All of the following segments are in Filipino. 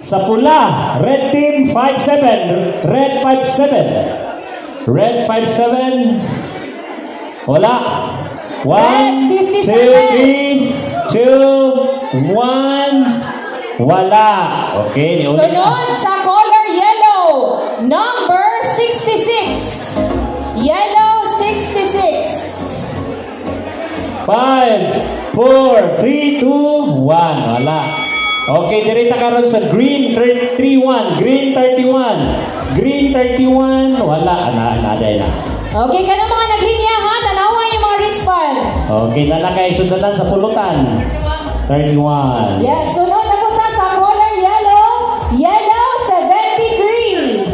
Sa pula, red team 5-7. Red 5-7. Red 5-7. Wala. 1, 2, 3, 2, 1. Wala. Okay. Sunod sa color yellow. Number 66. Yellow 66. 5, 4, 3, 2, 1. Wala. Okay, direta karon sa green 31, green 31. Green 31, wala anaday na. Okay, kana mga naglinya ha, tanawa yung mga wristband. Okay, na kay sundan sa pulutan. 31. Yes, sunod na punta sa color yellow. Yellow 73.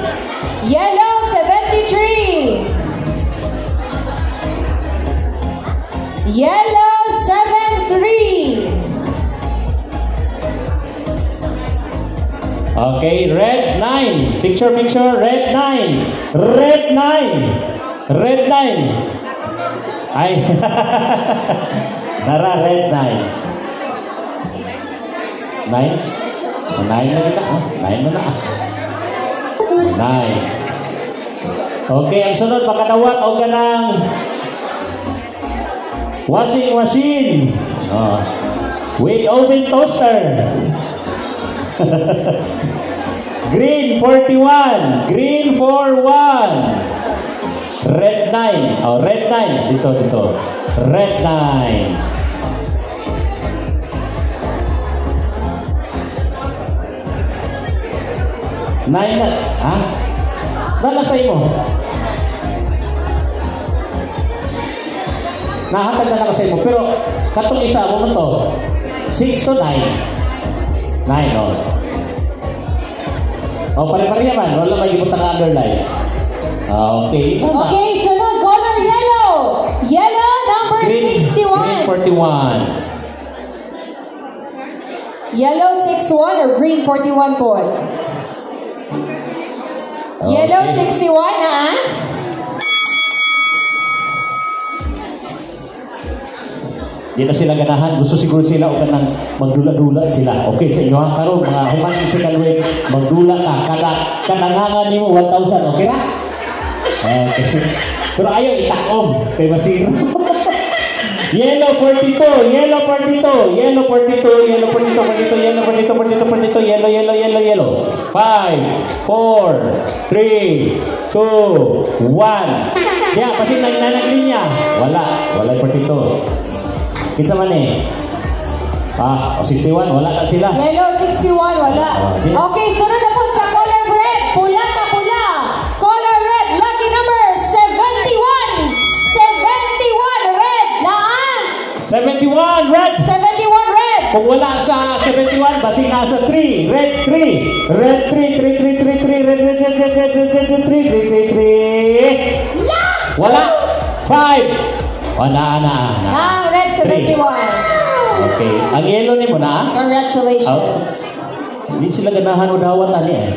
Yellow 73. Yellow 73. Okay, red 9. Picture, red 9. Red 9. Red 9. Ay. Nara, red 9. 9? 9 na kita. 9 na. 9. Okay, ang sunod, makadawat o ganang washing machine. Oh. With oven toaster. Green 41. Green 41. Red 9. Oh, red 9. Dito. Red 9. 9 na. Ha? Nalasay mo. Nahatag na nakasay mo. Pero, katong isa mo to. 6 to 9. 9, oh. Oh, pare-pareha man. Wala may ibutang na underline. Okay. Okay, sunod, color yellow. Yellow, number Green, 61. Green 41. Yellow 61 or green 41 po? Okay. Yellow 61, ha? Di na sila ganahan. Gusto siguro sila o kanang magdula-dula sila. Okay, sa inyo ha. Karoon, mga human sa kalway, magdula ka. Kanangangan ni mo, 1,000. Okay na? Okay. Pero ayaw, itakom. Kay masiro. Yellow 42. Yellow 42. Yellow 42. Yellow 42. Yellow 42. Yellow, yellow. 5, 4, 3, 2, 1. Diyan, kasi nanag-linya. Wala 42. Kita man eh. 61, wala na sila. Yellow 61, wala. Okay, sunod na po sa color red. Pula na pula. Color red, lucky number 71. 71 red. Naan? 71 red. 71 red. Kung wala sa 71, basi nasa 3. Red 3. Red 3. Red 3. Wala. 5. Wala na. Red 71. Okay. Ang yellow ni mo na? Congratulations. Hindi sila ganahan o dawat ani eh.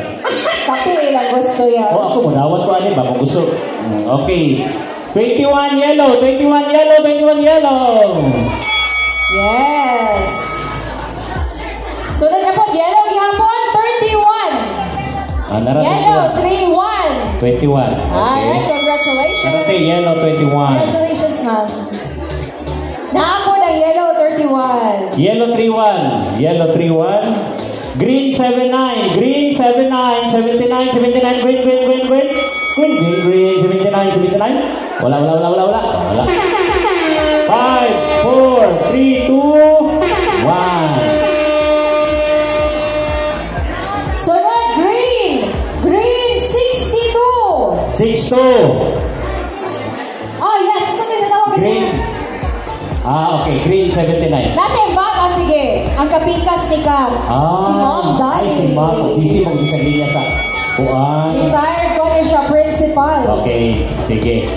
Kapi ilang gusto yan. Ako mo dawat ko ani ba kung gusto. Okay. 21 yellow. 21 yellow. 21 yellow. Yes. Sunod na po, yellow gihapon 31. Yellow 31. 21. Okay. Alright, congratulations. Sarate, yellow 21. Congratulations, ma'am. Naapon ang yellow 31. Yellow 31. Yellow 31. Green 79. Green 79. 79. 79. Green. Green. 79. 79. Wala. 5, 4, 3, 2, 1. Sunod, green. Green 62. 6-2. Oh, yes. Saan yung natawag Green. Okay. Green 79. Nasa yung bag? Oh, sige. Ang kapikas ni Cam. Si Mom Dali. Ay, si Mom. Busy mong isang linya sa kuan. Retired ko rin siya, principal. Okay. Sige.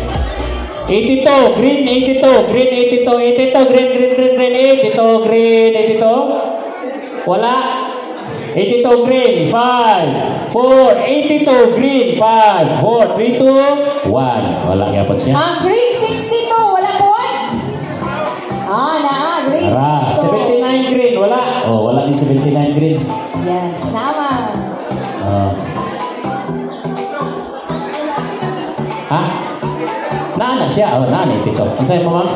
82. Green 82. Green 82. 82. Green. 82. Green 82. Wala. 82 green. 5, 4, 82 green. 5, 4, 3, 2, 1. Wala yapon siya. Ang green 62. Wala po? Green 79 green. Wala. Oh, wala din 79 green. Yes, tama. Ha? Naana siya. Naana ito. Ang sa'yo mo, ma'am?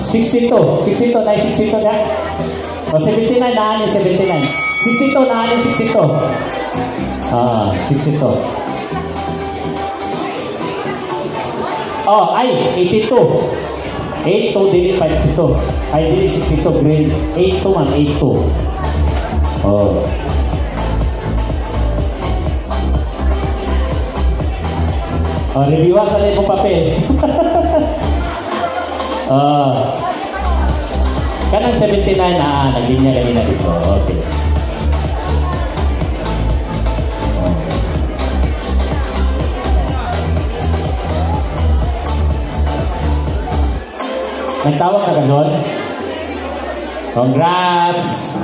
62. 62. Dahil 62 na. O 79. Naana 79. 62. Naana 62. 62. Oh, ay, 82. 82, dili 52. Ay, dili 62. Grade 82, ma'am. 82. Oh. Reviewan sa rin mong papel. Kanang 79 na naging niya kanina dito. Okay. Nagtawag ka doon? Congrats!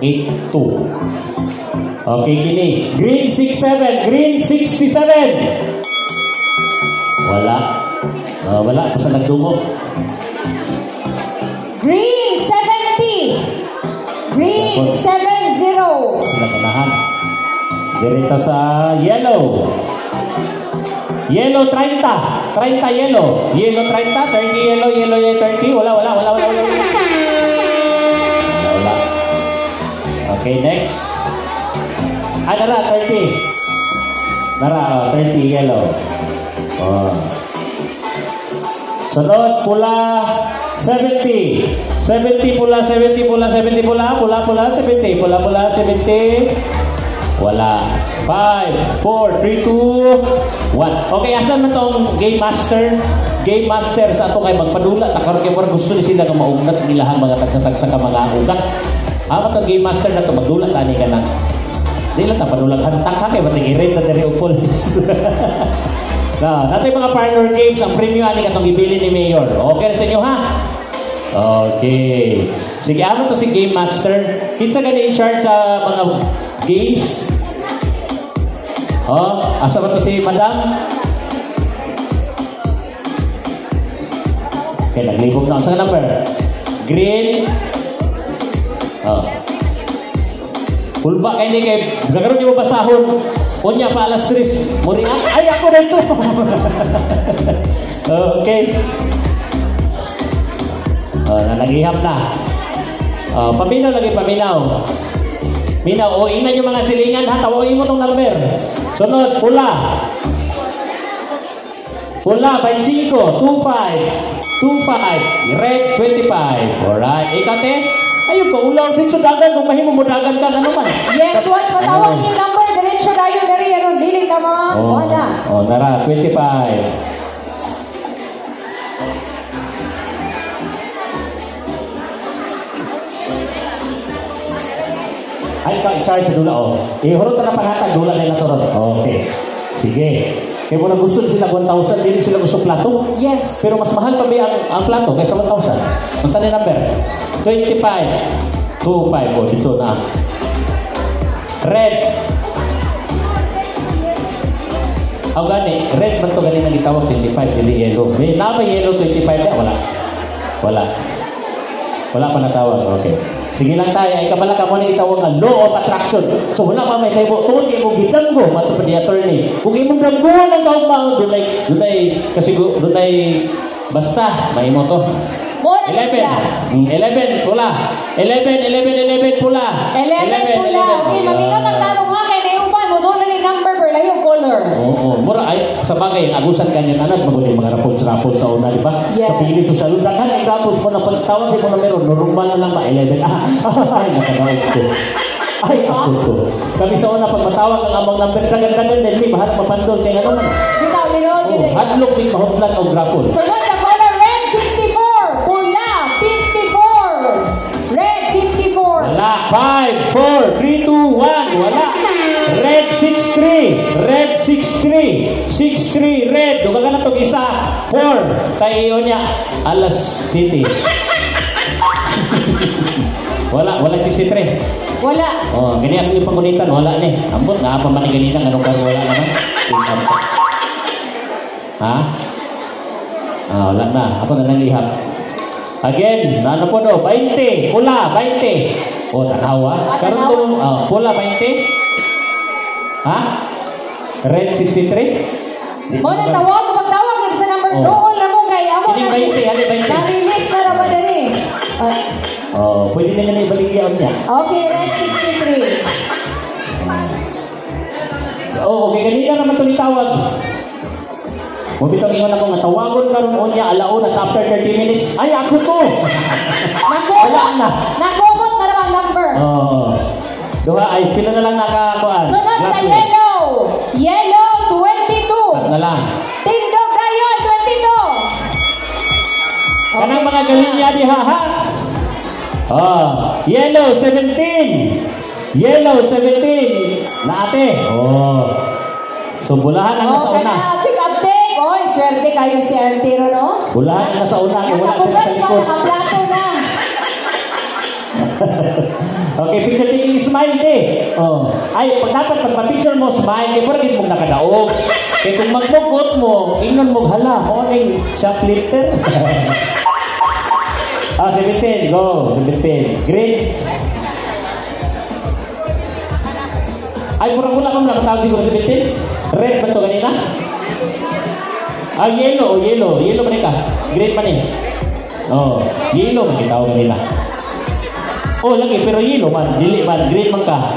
8-2. Okay, kini. Green 67. Green 67. Wala. Wala. Basta nagdungo. Green 70. Green 70. Sila ganahan. Dirito sa yellow. Yellow 30. 30 yellow. Yellow 30. 30 yellow. Yellow 30. Wala. Wala. Okay, next. Nara, 30. Nara, 30 yellow. Sunod, pula 70. 70 pula, 70 pula, 70 pula, pula 70. Pula 70. Wala. 5, 4, 3, 2, 1. Okay, asan na tong Game Master? Game Master sa ato kay magpadula. Takaroon kayo gusto ni sila na maugnat nilahan mga tagsa-tagsa ka mga ugat. Ako tong Game Master na to magdula tani ka na. Di lang tapadulang hantak ka kay bating i-rate na dari upolis. Natin mga partner games, ang premium ani katong ibili ni Mayor. Okay na sa inyo ha? Okay. Sige, ano to si Game Master? Kinsa gani in charge sa mga games? Asa ba to si Madam? Okay, naglibog na. Saan number? Green. Pulba kayo ni kay gagawin niyo basahon. Unya pa alas 3. Muni ay ako dito. Okay. Nalagihap na. Paminaw lagi paminaw. Minaw, ina yung mga silingan ha, tawagin mo tong number. Sunod, pula. Pula, 25, 25. Red, 25. Alright. Ikate? Ayun ko, ulaw din sa dagan. Kung mahimo mo dagan ka, ano man. Yes, what? Patawag yung number. Diretso tayo, dari. Ano, dili ka mga. Wala. Nara, 25. Ay, ikaw i-charge sa dula, ihurot na panghatag, dula na ito ron. Okay. Sige. Kaya mo na gusto sila 1,000, hindi sila gusto plato. Yes. Pero mas mahal pa ba ang plato kaysa 1,000? Ang saan yung number? 25. 25. Dito na. Red. Gani. Red man ito gani na itawag 25. Hindi yellow. May naba yellow 25 na? Wala. Wala pa natawag. Okay. Sige lang tayo, ay kabala ka mo na itawag nga law of attraction. So wala pa may tayo tuon kayo mong gitanggo, matupad ni attorney. Kung imong gangguan ng kaumang, dunay, kasi dunay, basta, may mo to. 11 pula. 11 pula. 11 pula. Okay, mamingot ang tanong ha, kaya naiupan mo, doon na rin number per layong color. Mura ay, sa bagay, agusan kanyan anak, magulit mga rapol sa una, di ba? Yes. Sa pili sa salud, ang rapol mo na pagtawag, di mo na meron, normal na lang ba, 11. Ay, nakagawin ko. Ay, ako ko. Kami sa una, pag matawag ang amang number, kagan-kagan din, may maharap mapandol, kaya ano man. Bitaw, linod. Hadlok, may mahutlan o grapol. Sunod sa color red, 54. Pula, 54. Red, 54. Wala. 5, 4, 3, 2, 1. Wala. Red 6-3. Red 6-3. 6-3 red. Duga ka na itong isa. 4. Tayo niya. Alas City. Wala 63. Wala. Ganyan ang yung pangunitan. Wala ni. Ambot na pa man ganyan ang anong wala naman. Ha? Wala na. Ako na nang ihap. Again, ano po do? 20. Pula, 20. O, tanawa. Ah, Karon to, pula 20? Ha? Red 63? Mo na tawag, magtawag yun sa number Oh. doon na mo kay amo Ini 20, ali 20. na-release na naman na rin. Pwede na nga na ibaligyan niya. Okay, red 63. Okay, kanina naman ito itawag. Mabitang ingon ako nga tawagon karon unya alaon at after 30 minutes. Ay, ako to! Wala na. Nakumot na naman number. Duha, ay, pila na lang nakakuan. Sunod sa yellow. Yellow 22. Na lang. Tindog Gayon 22. Kanang mga galinya diha, ha? Yellow 17. Yellow 17. Na ate. So, bulahan ang nasa una. Aptik. Oy, swerte kayo si Artiro, no? Bulahan ang nasa una. Wala sila sa Nakabugas pa, likod. nakaplato na. Okay, picture taking, smile de. Ay, dapat pagpa-picture mo, smile. Kaya parang mong nakadaog. Kaya kung magmugot mo, ingnon mo, hala, morning, shoplifter. 17, go, 17. Green. Ay, murang wala kang nakatawag siguro 17. Red ba ito kanina? Yellow, yellow. Yellow man ka. Green man eh. Yellow man kita kanina. Lagi, pero yellow man. Dili man, green man ka.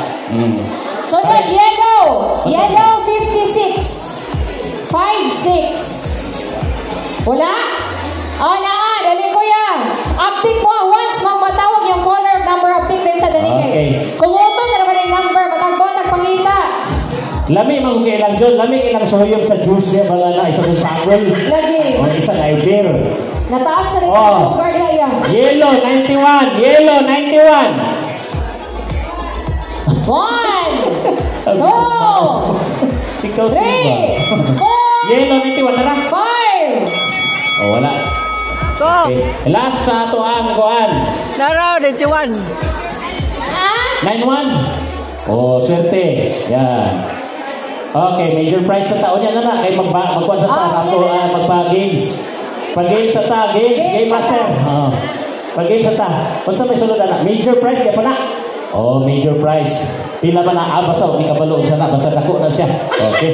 Sunod, yellow. Yellow 56. 56. Wala? Dali ko yan. Uptick mo. Once matawag yung color number uptick dito. Dali kayo. Okay. Kumuto na naman yung number. Matagbo, nagpangita. Lami mang ilang John, lami ilang soyom sa juice niya bala na isa kong sagol. Lagi. Isa na beer. Nataas na rin yung sugar niya. Yellow 91, yellow 91. 1, 2, Ikaw 3, 4, Yellow 91 na lang. 5. Wala. Okay. Last sa tuan, kuan. Naraw, 91. 91. Swerte. Yan. Okay, major prize sa taon yan na. Kaya magkuhan sa ta. Magpa-games. Pag-games sa ta. Game master. Pag-games sa ta. Kung sa may sulod na. Major prize. Kaya pa na. Major prize. Pila ba na? Basta. Hindi ka balong. Basta dako na siya. Okay.